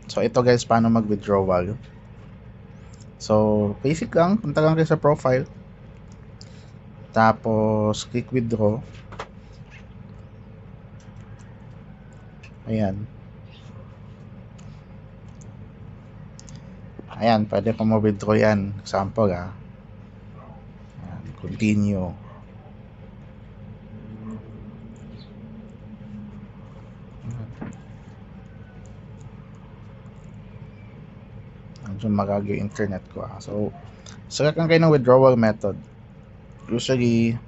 So ito guys, paano mag-withdrawal. So basic lang, punta lang kayo sa profile, tapos click withdraw. Ayan, pwede ko ma-withdraw yan. Example ayan, continue. Medyo magag yung internet ko. So select lang kayo ng withdrawal method. Usually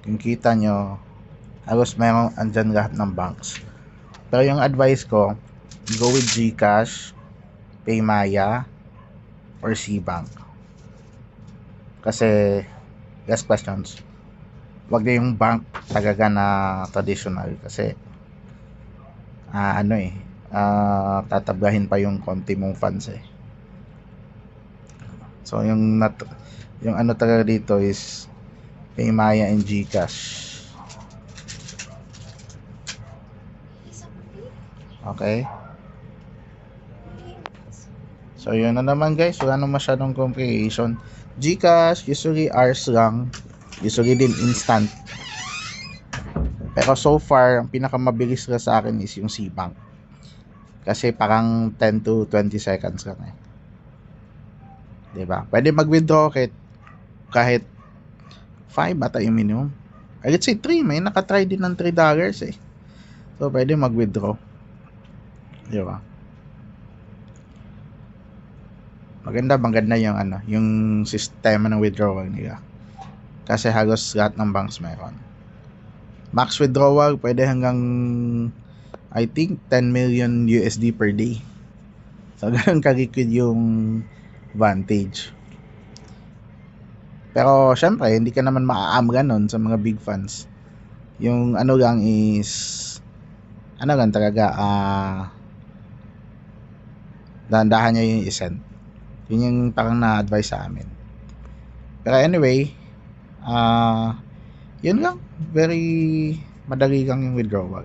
kung kita nyo, halos meron andyan lahat ng banks. Pero yung advice ko, go with GCash, Paymaya, or Cbank. Kasi last questions, wag na yung bank talaga na traditional kasi tatablahin pa yung konti mong funds eh. So yung ano talaga dito is Paymaya and GCash. Okay, so yun na naman guys, wala nang masyadong complication. GCash usually hours lang, usually din instant, pero so far ang pinakamabilis lang sa akin is yung Cbank kasi parang 10 to 20 seconds lang eh, diba? Pwede mag-withdraw kahit 5 ata yung minimum, let's say 3, may nakatry din ng $3 eh, so pwede mag-withdraw, diba? Maganda yung yung sistema ng withdrawal nila kasi halos lahat ng banks meron. Max withdrawal pwede hanggang I think 10 million USD per day. So ganun ka-liquid yung Vantage. Pero syempre hindi ka naman maa-am ganon sa mga big funds. Yung ano lang is talaga dahan-dahan niya yung isend. Yun yung parang na-advise sa amin. Pero anyway, yun lang, very madali lang yung withdrawal.